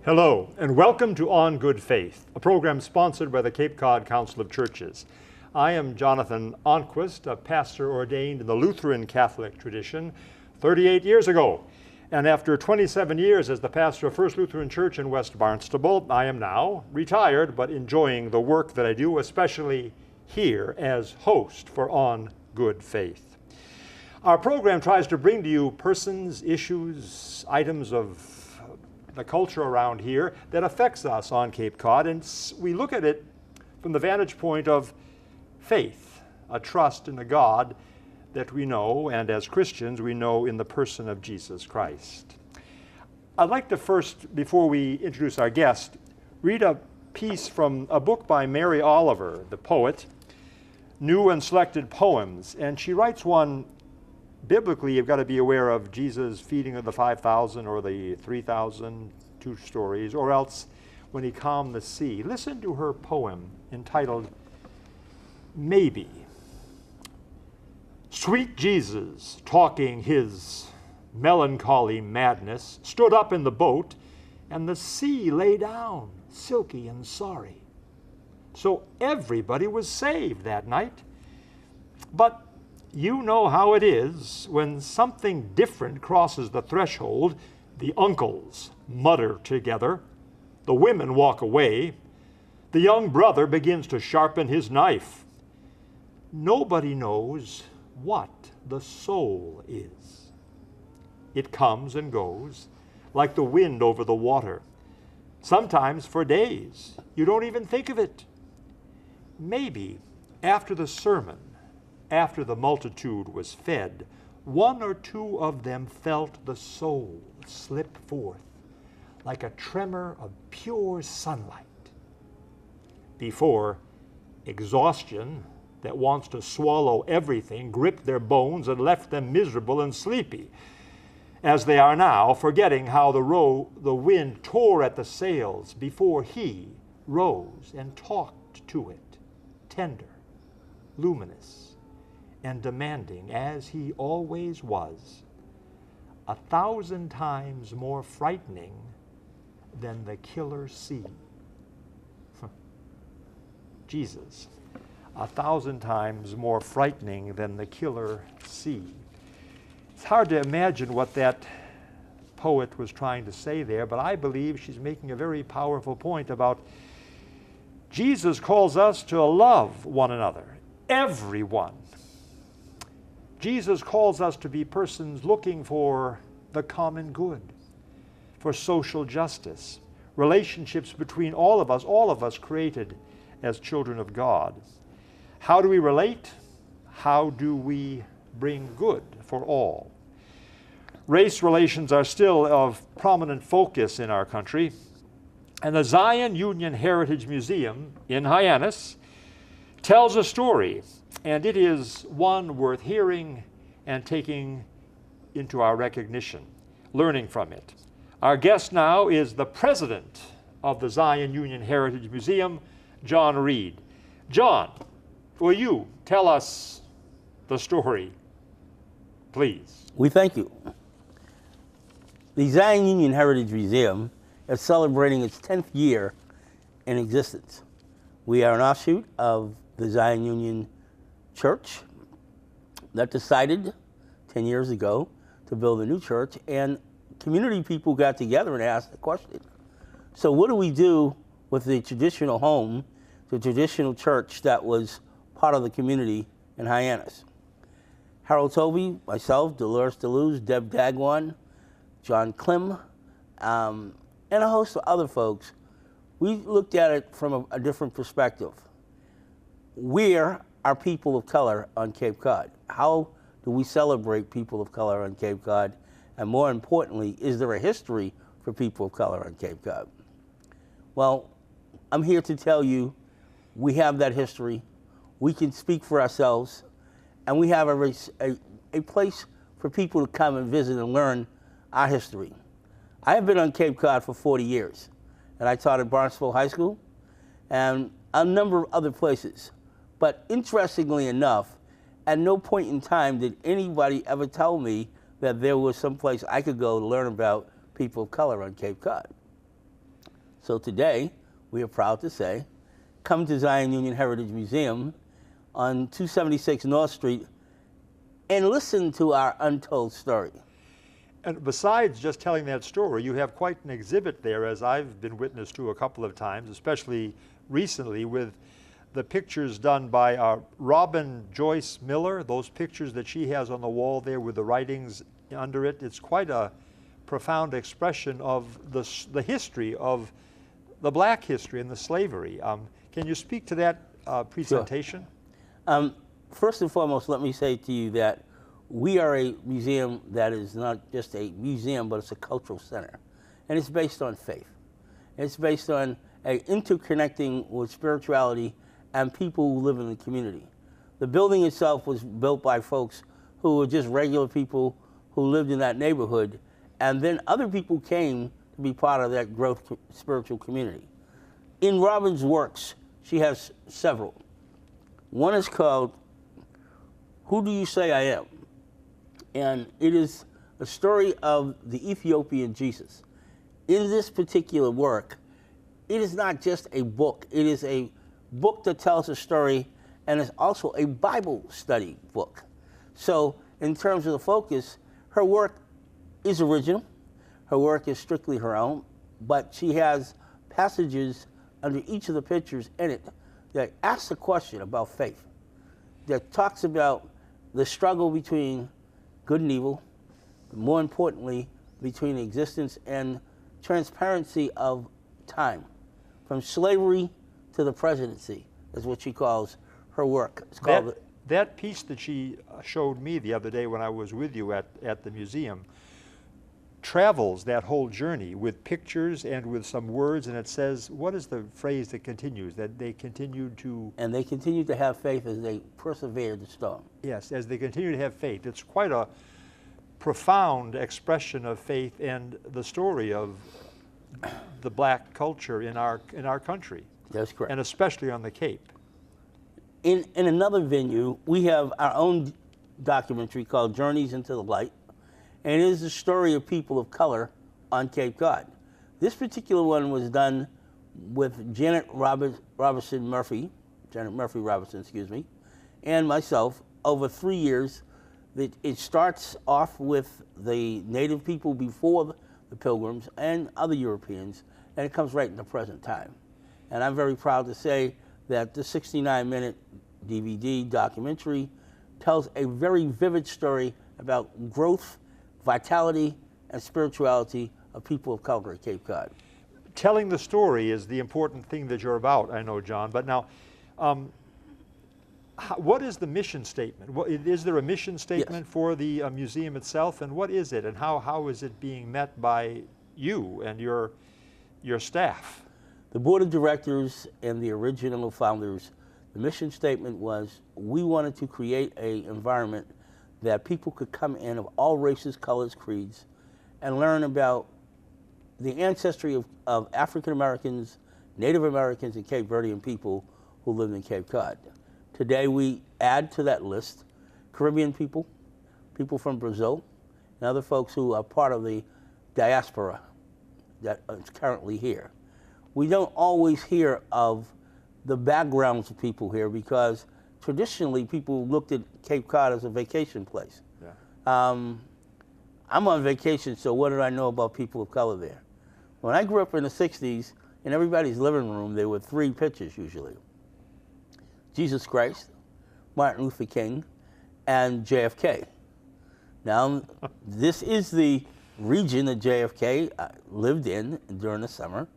Hello, and welcome to On Good Faith, a program sponsored by the Cape Cod Council of Churches. I am Jonathan Onquist, a pastor ordained in the Lutheran Catholic tradition 38 years ago. And after 27 years as the pastor of First Lutheran Church in West Barnstable, I am now retired but enjoying the work that I do, especially here as host for On Good Faith. Our program tries to bring to you persons, issues, items of the culture around here that affects us on Cape Cod, and we look at it from the vantage point of faith, a trust in the God that we know, and as Christians we know in the person of Jesus Christ. I'd like to first, before we introduce our guest, read a piece from a book by Mary Oliver, the poet, New and Selected Poems, and she writes one. Biblically, you've got to be aware of Jesus feeding of the 5,000 or the 3,000, 2 stories, or else when he calmed the sea. Listen to her poem entitled, Maybe. Sweet Jesus, talking his melancholy madness, stood up in the boat, and the sea lay down, silky and sorry. So everybody was saved that night. But you know how it is when something different crosses the threshold. The uncles mutter together, the women walk away, the young brother begins to sharpen his knife. Nobody knows what the soul is. It comes and goes like the wind over the water. Sometimes for days you don't even think of it. Maybe after the sermon, after the multitude was fed, 1 or 2 of them felt the soul slip forth like a tremor of pure sunlight before exhaustion that wants to swallow everything gripped their bones and left them miserable and sleepy, as they are now, forgetting how the wind tore at the sails before he rose and talked to it, tender, luminous, and demanding as he always was, 1,000 times more frightening than the killer sea. Jesus, 1,000 times more frightening than the killer sea. It's hard to imagine what that poet was trying to say there, but I believe she's making a very powerful point about Jesus calls us to love one another, everyone. Jesus calls us to be persons looking for the common good, for social justice, relationships between all of us created as children of God. How do we relate? How do we bring good for all? Race relations are still of prominent focus in our country, and the Zion Union Heritage Museum in Hyannis tells a story, and it is one worth hearing and taking into our recognition, learning from it. Our guest now is the president of the Zion Union Heritage Museum, John Reed. John, will you tell us the story, please? We thank you. The Zion Union Heritage Museum is celebrating its 10th year in existence. We are an offshoot of the Zion Union Church that decided 10 years ago to build a new church, and community people got together and asked the question, so what do we do with the traditional home, the traditional church that was part of the community in Hyannis? Harold Tovey, myself, Dolores DeLuz, Deb Dagwan, John Klim, and a host of other folks, we looked at it from a different perspective. Where are people of color on Cape Cod? How do we celebrate people of color on Cape Cod? And more importantly, is there a history for people of color on Cape Cod? Well, I'm here to tell you we have that history. We can speak for ourselves, and we have a place for people to come and visit and learn our history. I have been on Cape Cod for 40 years, and I taught at Barnstable High School and a number of other places. But interestingly enough, at no point in time did anybody ever tell me that there was some place I could go to learn about people of color on Cape Cod. So today, we are proud to say, come to Zion Union Heritage Museum on 276 North Street and listen to our untold story. And besides just telling that story, you have quite an exhibit there, as I've been witness to a couple of times, especially recently with the pictures done by Robin Joyce Miller, those pictures that she has on the wall there with the writings under it. It's quite a profound expression of the history of the black history and the slavery. Can you speak to that presentation? Sure. First and foremost, let me say to you that we are a museum that is not just a museum, but it's a cultural center. And it's based on faith. It's based on interconnecting with spirituality and people who live in the community. The building itself was built by folks who were just regular people who lived in that neighborhood, and then other people came to be part of that growth spiritual community. In Robin's works, she has several. One is called Who Do You Say I Am? And it is a story of the Ethiopian Jesus. In this particular work, it is not just a book, it is a book that tells a story, and it's also a Bible study book. So in terms of the focus, her work is original, her work is strictly her own, but she has passages under each of the pictures in it that asks a question about faith, that talks about the struggle between good and evil, but more importantly, between the existence and transparency of time, from slavery to the presidency, is what she calls her work. It's called that piece that she showed me the other day when I was with you at the museum travels that whole journey with pictures and with some words, and it says, what is the phrase that continues? That they continued to... And they continued to have faith as they persevered the storm. Yes, as they continue to have faith. It's quite a profound expression of faith and the story of the black culture in our country. That's correct. And especially on the Cape. In another venue, we have our own documentary called Journeys into the Light, and it is the story of people of color on Cape Cod. This particular one was done with Janet Murphy Robertson, and myself over 3 years. It starts off with the native people before the Pilgrims and other Europeans, and it comes right in the present time. And I'm very proud to say that the 69-minute DVD documentary tells a very vivid story about growth, vitality, and spirituality of people of color at Cape Cod. Telling the story is the important thing that you're about, I know, John. But now, what is the mission statement? Is there a mission statement for the museum itself, and what is it, and how is it being met by you and your staff? The board of directors and the original founders, the mission statement was, we wanted to create an environment that people could come in of all races, colors, creeds, and learn about the ancestry of African Americans, Native Americans, and Cape Verdean people who lived in Cape Cod. Today we add to that list Caribbean people, people from Brazil, and other folks who are part of the diaspora that is currently here. We don't always hear of the backgrounds of people here because traditionally people looked at Cape Cod as a vacation place. Yeah. I'm on vacation, so what did I know about people of color there? When I grew up in the 60s, in everybody's living room, there were 3 pictures usually. Jesus Christ, Martin Luther King, and JFK. Now, this is the region that JFK lived in during the summer,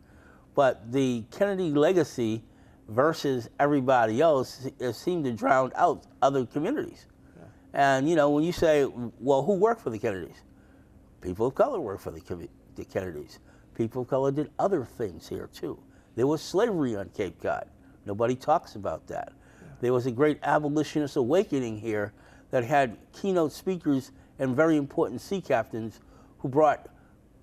but the Kennedy legacy versus everybody else seemed to drown out other communities. Yeah. And, you know, when you say, well, who worked for the Kennedys? People of color worked for the Kennedys. People of color did other things here, too. There was slavery on Cape Cod. Nobody talks about that. Yeah. There was a great abolitionist awakening here that had keynote speakers and very important sea captains who brought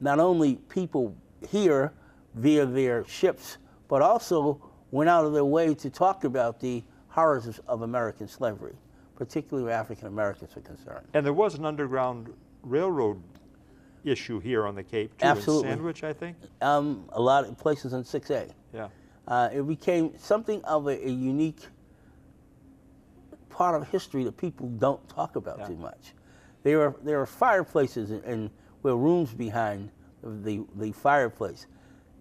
not only people here via their ships, but also went out of their way to talk about the horrors of American slavery, particularly where African Americans are concerned. And there was an underground railroad issue here on the Cape too. Absolutely. In Sandwich, I think. A lot of places in 6A. Yeah. It became something of a unique part of history that people don't talk about too much. There are fireplaces and where rooms behind the fireplace.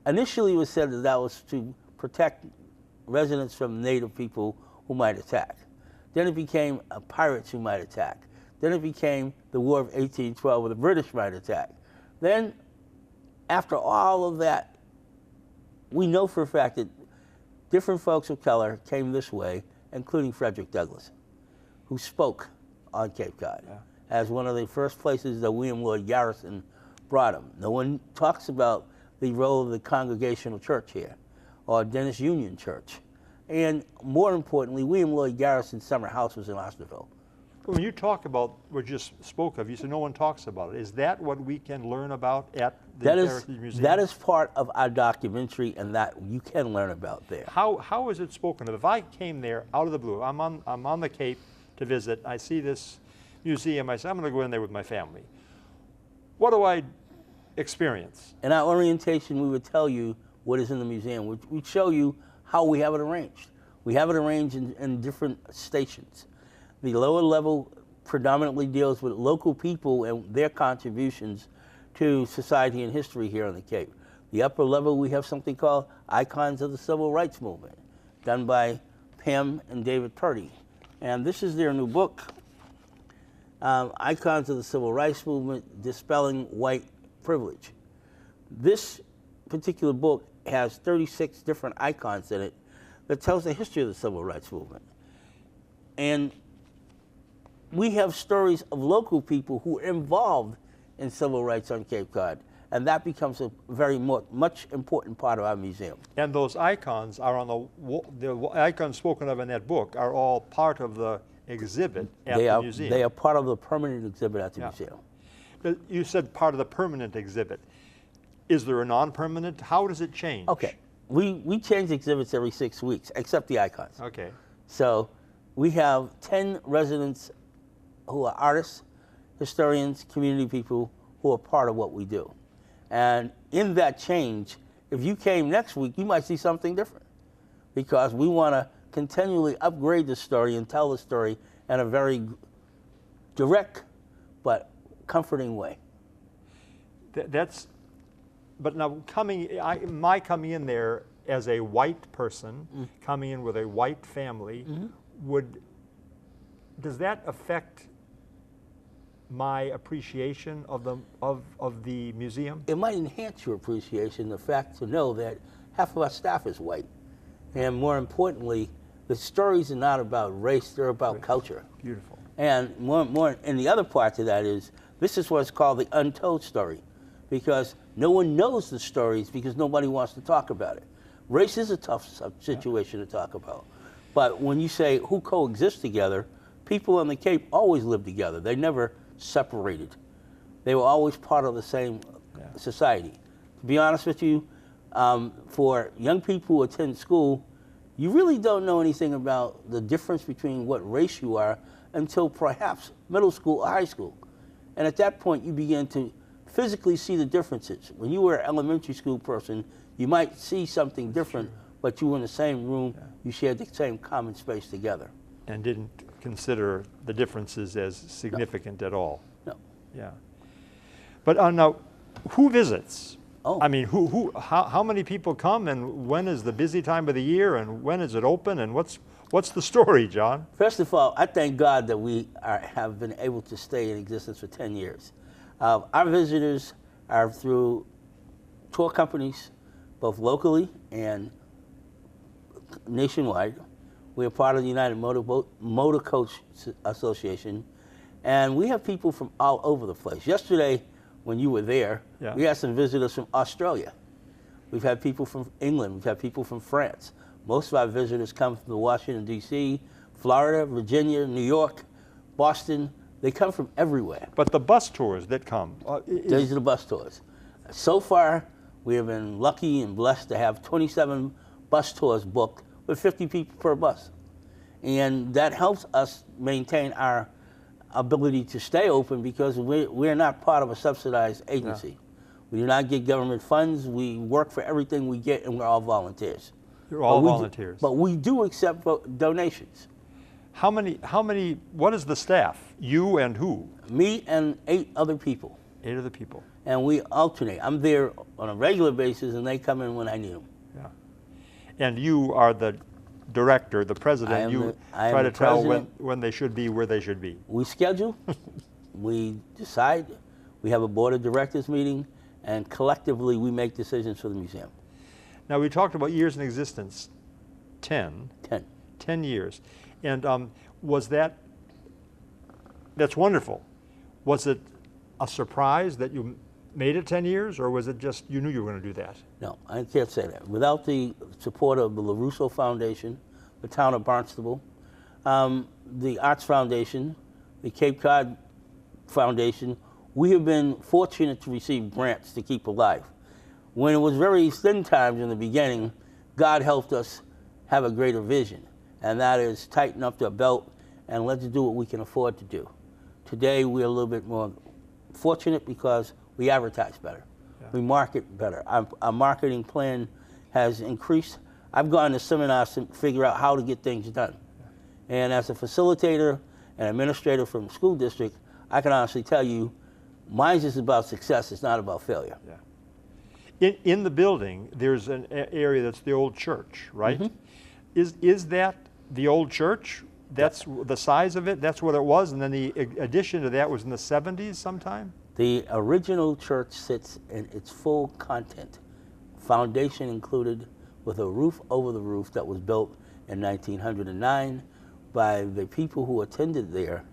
Initially, it was said that was to protect residents from native people who might attack. Then it became pirates who might attack. Then it became the War of 1812 where the British might attack. Then, after all of that, we know for a fact that different folks of color came this way, including Frederick Douglass, who spoke on Cape Cod as one of the first places that William Lloyd Garrison brought him. No one talks about the role of the Congregational Church here, or Dennis Union Church. And more importantly, William Lloyd Garrison's summer house was in Osterville. When you talk about what you just spoke of, you said no one talks about it. Is that what we can learn about at the Heritage Museum? That is part of our documentary, and that you can learn about there. How is it spoken of? If I came there out of the blue, I'm on the Cape to visit, I see this museum, I say, I'm going to go in there with my family. What do I experience? In our orientation, we would tell you what is in the museum. We'd show you how we have it arranged. We have it arranged in different stations. The lower level predominantly deals with local people and their contributions to society and history here on the Cape. The upper level, we have something called Icons of the Civil Rights Movement, done by Pam and David Purdy. And this is their new book, Icons of the Civil Rights Movement, Dispelling White Privilege. This particular book has 36 different icons in it that tells the history of the Civil Rights Movement. And we have stories of local people who are involved in civil rights on Cape Cod, and that becomes a very much important part of our museum. And those icons are on the icons spoken of in that book are all part of the exhibit at the museum. They are part of the permanent exhibit at the museum. But you said part of the permanent exhibit. Is there a non-permanent? How does it change? Okay, we change exhibits every 6 weeks, except the icons. Okay. So we have 10 residents who are artists, historians, community people who are part of what we do. And in that change, if you came next week, you might see something different, because we want to continually upgrade the story and tell the story in a very direct but comforting way. But now my coming in there as a white person, coming in with a white family, does that affect my appreciation of the museum? It might enhance your appreciation, the fact to know that half of our staff is white. And more importantly, the stories are not about race, they're about culture. Beautiful. And more, and the other part to that is, this is what's called the untold story, because no one knows the stories because nobody wants to talk about it. Race is a tough situation to talk about. But when you say who coexists together, people on the Cape always lived together. They never separated. They were always part of the same society. To be honest with you, for young people who attend school, you really don't know anything about the difference between what race you are until perhaps middle school or high school. And at that point, you begin to physically see the differences. When you were an elementary school person, you might see something different, but you were in the same room, you shared the same common space together. And didn't consider the differences as significant at all. No. Yeah. But now, who visits? Oh. I mean, how many people come, and when is the busy time of the year, and when is it open, and what's the story, John? First of all, I thank God that we have been able to stay in existence for 10 years. Our visitors are through tour companies, both locally and nationwide. We are part of the United Motor Coach Association, and we have people from all over the place. Yesterday, when you were there, we had some visitors from Australia. We've had people from England. We've had people from France. Most of our visitors come from Washington, D.C., Florida, Virginia, New York, Boston. They come from everywhere. But the bus tours that come? These are the bus tours. So far, we have been lucky and blessed to have 27 bus tours booked with 50 people per bus. And that helps us maintain our ability to stay open because we're not part of a subsidized agency. We do not get government funds. We work for everything we get, and we're all volunteers. You're all volunteers. But we do accept donations. How many, what is the staff? You and who? Me and 8 other people. 8 other people. And we alternate. I'm there on a regular basis, and they come in when I need them. Yeah. And you are the director, the president. You try to tell when they should be where they should be. We schedule, we decide, we have a board of directors meeting, and collectively we make decisions for the museum. Now, we talked about years in existence. 10. 10 years. And was that's wonderful. Was it a surprise that you made it 10 years, or was it just you knew you were going to do that? No, I can't say that. Without the support of the LaRusso Foundation, the town of Barnstable, the Arts Foundation, the Cape Cod Foundation, we have been fortunate to receive grants to keep alive. When it was very thin times in the beginning, God helped us have a greater vision, and that is tighten up the belt and let's do what we can afford to do. Today, we're a little bit more fortunate because we advertise better. Yeah. We market better. Our marketing plan has increased. I've gone to seminars to figure out how to get things done. Yeah. And as a facilitator and administrator from the school district, I can honestly tell you, mine is about success, it's not about failure. Yeah. In the building, there's an area that's the old church, right? Mm-hmm. Is that the old church? That's the size of it? That's what it was? And then the addition to that was in the 70s sometime? The original church sits in its full content, foundation included, with a roof over the roof that was built in 1909 by the people who attended there.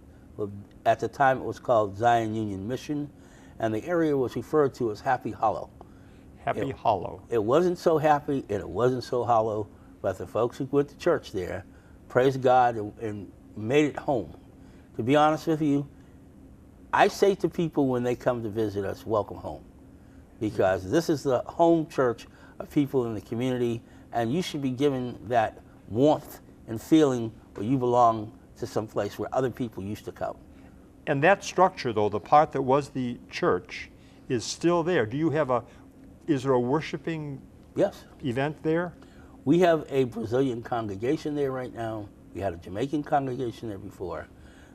At the time, it was called Zion Union Mission, and the area was referred to as Happy Hollow. Happy Hollow. It wasn't so happy and it wasn't so hollow, but the folks who went to church there praised God and made it home. To be honest with you, I say to people when they come to visit us, welcome home, because this is the home church of people in the community, and you should be given that warmth and feeling where you belong to some place where other people used to come. And that structure, though, the part that was the church, is still there. Do you have is there a worshiping event there? We have a Brazilian congregation there right now. We had a Jamaican congregation there before.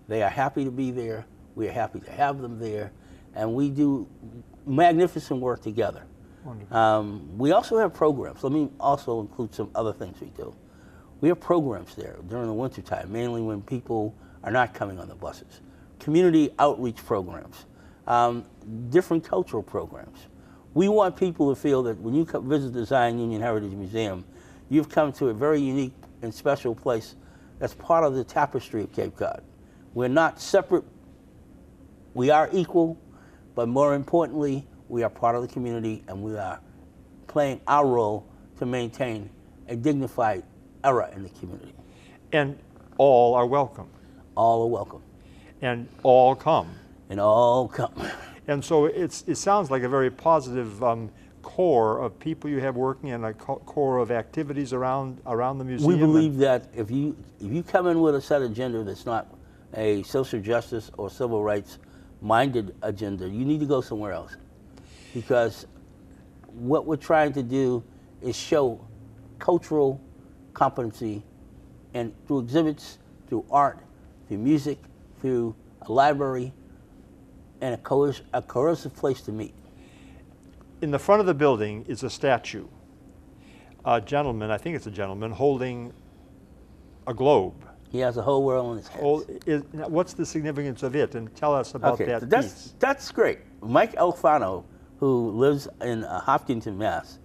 They are happy to be there. We are happy to have them there. And we do magnificent work together. Wonderful. We also have programs. Let me also include some other things we do. We have programs there during the wintertime, mainly when people are not coming on the buses. Community outreach programs, different cultural programs. We want people to feel that when you come visit the Zion Union Heritage Museum, you've come to a very unique and special place that's part of the tapestry of Cape Cod. We're not separate. We are equal, but more importantly, we are part of the community, and we are playing our role to maintain a dignified era in the community. And all are welcome. All are welcome. And all come. And all come. And so it sounds like a very positive core of people you have working and a core of activities around the museum. We believe that if you come in with a set agenda that's not a social justice or civil rights minded agenda, you need to go somewhere else. Because what we're trying to do is show cultural competency, and through exhibits, through art, through music, through a library, and a cohesive place to meet. In the front of the building is a statue. A gentleman, I think it's a gentleman, holding a globe. He has the whole world in his hands. What's the significance of it? And tell us about that piece. That's great. Mike Alfano, who lives in Hopkinton, Mass.,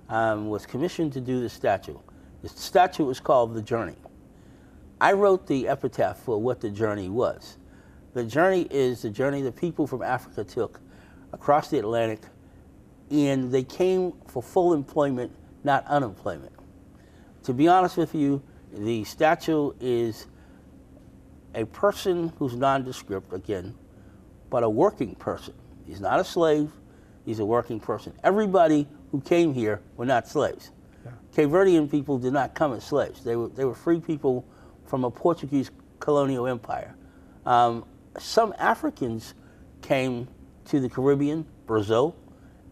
was commissioned to do this statue. The statue is called The Journey. I wrote the epitaph for what the journey was. The journey is the journey that people from Africa took across the Atlantic, and they came for full employment, not unemployment. To be honest with you, the statue is a person who's nondescript, again, but a working person. He's not a slave, he's a working person. Everybody who came here were not slaves. Yeah. Cape Verdean people did not come as slaves. They were free people from a Portuguese colonial empire. some Africans came to the Caribbean, Brazil,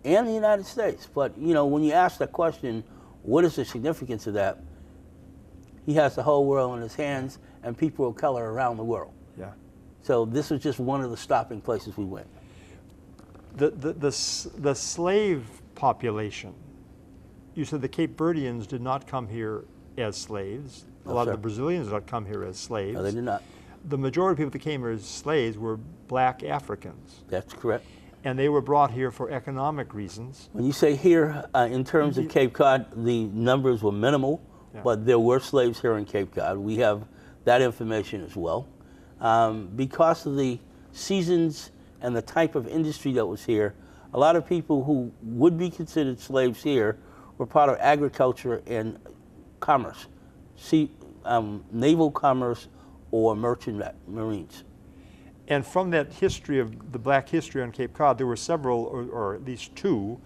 and the United States. But, you know, when you ask that question, what is the significance of that? He has the whole world in his hands and people of color around the world. Yeah. So this was just one of the stopping places we went. The slave population, you said the Cape Verdeans did not come here as slaves. A lot of the Brazilians did not come here as slaves. No, they did not. The majority of people that came here as slaves were black Africans. That's correct. And they were brought here for economic reasons. When you say here, in terms of Cape Cod, the numbers were minimal, but there were slaves here in Cape Cod. We have that information as well. Because of the seasons and the type of industry that was here, a lot of people who would be considered slaves here were part of agriculture and commerce, naval commerce or merchant marines. And from that history of the black history on Cape Cod, there were several, or at least two,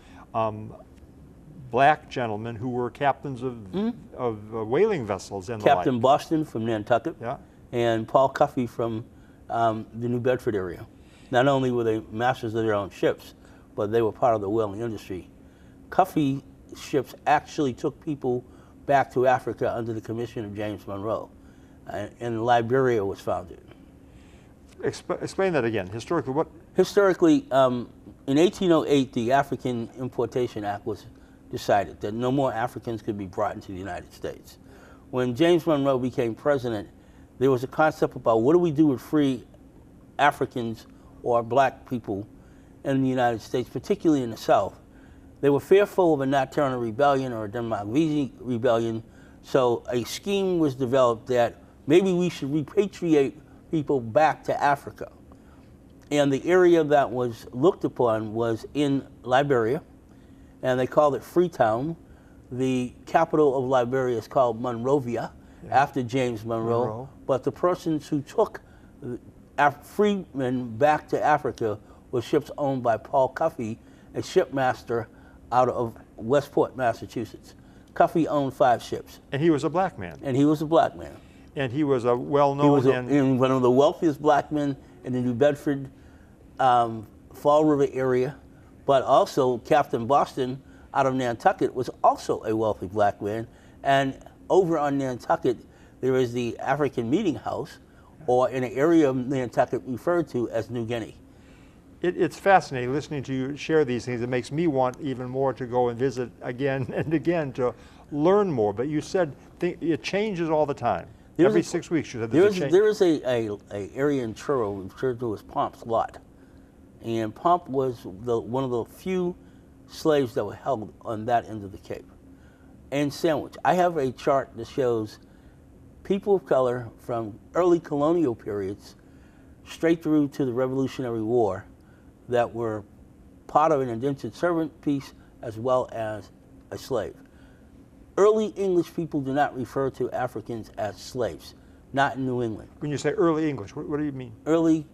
black gentlemen who were captains of whaling vessels and Captain the like. Boston from Nantucket, Yeah. and Paul Cuffey from the New Bedford area. Not only were they masters of their own ships, but they were part of the whaling industry. Cuffey ships actually took people back to Africa under the commission of James Monroe, and Liberia was founded. Explain that again. Historically, what? Historically, in 1808, the African Importation Act was decided that no more Africans could be brought into the United States. When James Monroe became president, there was a concept about what do we do with free Africans or black people in the United States, particularly in the South. They were fearful of a Nat Turner rebellion or a Democracy rebellion, so a scheme was developed that maybe we should repatriate people back to Africa. And the area that was looked upon was in Liberia, and they called it Freetown. The capital of Liberia is called Monrovia, after James Monroe. But the persons who took freedmen back to Africa were ships owned by Paul Cuffey, a shipmaster out of Westport, Massachusetts. Cuffey owned 5 ships. And he was a black man. And he was a black man. And he was a well-known. He was one of the wealthiest black men in the New Bedford, Fall River area. But also Captain Boston out of Nantucket was also a wealthy black man. And over on Nantucket, there is the African Meeting House, or in an area of Nantucket referred to as New Guinea. It's fascinating listening to you share these things. It makes me want even more to go and visit again and again to learn more. But you said it changes all the time. Every 6 weeks you said there's a change. There is a area in Truro referred to as Pomp's Lot. And Pomp was one of the few slaves that were held on that end of the Cape. And Sandwich. I have a chart that shows people of color from early colonial periods straight through to the Revolutionary War that were part of an indentured servant piece as well as a slave. Early English people do not refer to Africans as slaves, not in New England. When you say early English, what do you mean? Early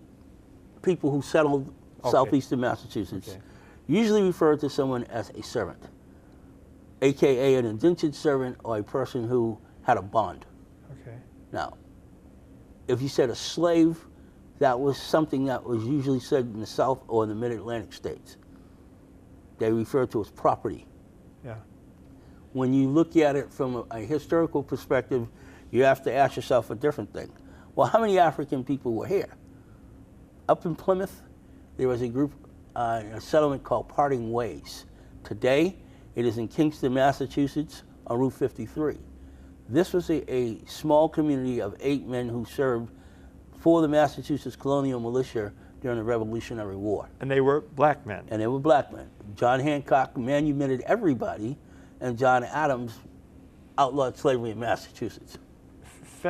people who settled southeastern Massachusetts usually refer to someone as a servant, AKA an indentured servant or a person who had a bond. Okay. Now, if you said a slave, that was something that was usually said in the South or in the Mid-Atlantic states. They referred to as property. Yeah. When you look at it from a historical perspective, you have to ask yourself a different thing. Well, how many African people were here? Up in Plymouth, there was a group, a settlement called Parting Ways. Today, it is in Kingston, Massachusetts, on Route 53. This was a small community of 8 men who served for the Massachusetts Colonial Militia during the Revolutionary War. And they were black men. And they were black men. John Hancock manumitted everybody, and John Adams outlawed slavery in Massachusetts.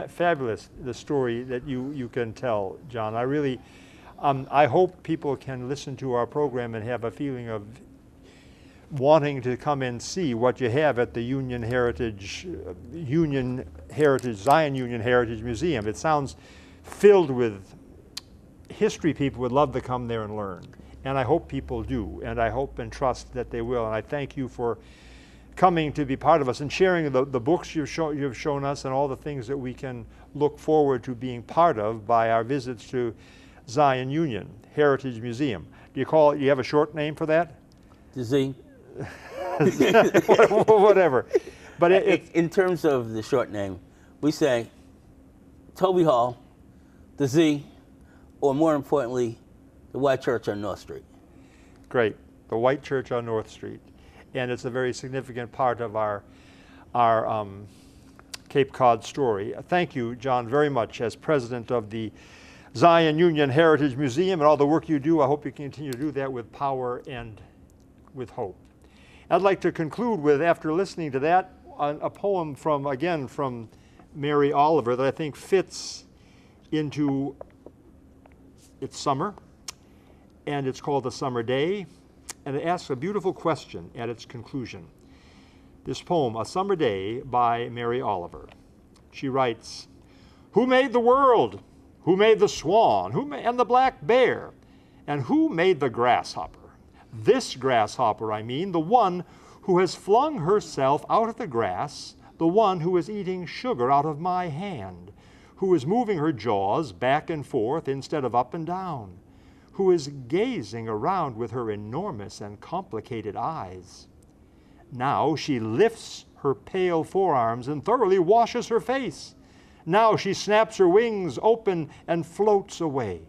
Fabulous, the story that you can tell, John. I really, I hope people can listen to our program and have a feeling of wanting to come and see what you have at the Zion Union Heritage Museum. It sounds filled with history. People would love to come there and learn. And I hope people do, and I hope and trust that they will. And I thank you for coming to be part of us and sharing the books you've shown us and all the things that we can look forward to being part of by our visits to Zion Union Heritage Museum. Do you have a short name for that? The Z. Whatever. But In terms of the short name, we say Toby Hall, the Z, or more importantly, the White Church on North Street. Great. The White Church on North Street. And it's a very significant part of our Cape Cod story. Thank you, John, very much as president of the Zion Union Heritage Museum and all the work you do. I hope you continue to do that with power and with hope. I'd like to conclude with, after listening to that, a poem from Mary Oliver that I think fits into its summer, and it's called The Summer Day, and it asks a beautiful question at its conclusion. This poem, A Summer Day by Mary Oliver. She writes, "Who made the world? Who made the swan? And the black bear? And who made the grasshopper? This grasshopper, I mean, the one who has flung herself out of the grass, the one who is eating sugar out of my hand, who is moving her jaws back and forth instead of up and down, who is gazing around with her enormous and complicated eyes. Now she lifts her pale forearms and thoroughly washes her face. Now she snaps her wings open and floats away.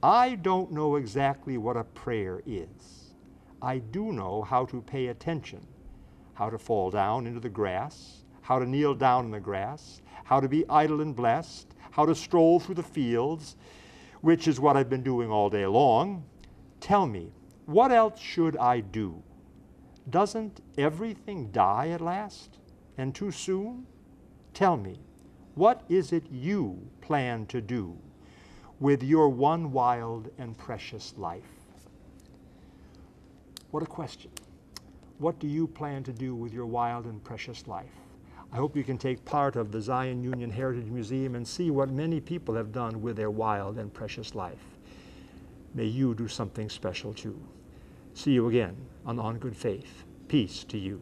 I don't know exactly what a prayer is. I do know how to pay attention, how to fall down into the grass, how to kneel down in the grass, how to be idle and blessed, how to stroll through the fields, which is what I've been doing all day long. Tell me, what else should I do? Doesn't everything die at last, and too soon? Tell me, what is it you plan to do with your one wild and precious life?" What a question. What do you plan to do with your wild and precious life? I hope you can take part of the Zion Union Heritage Museum and see what many people have done with their wild and precious life. May you do something special too. See you again on Good Faith. Peace to you.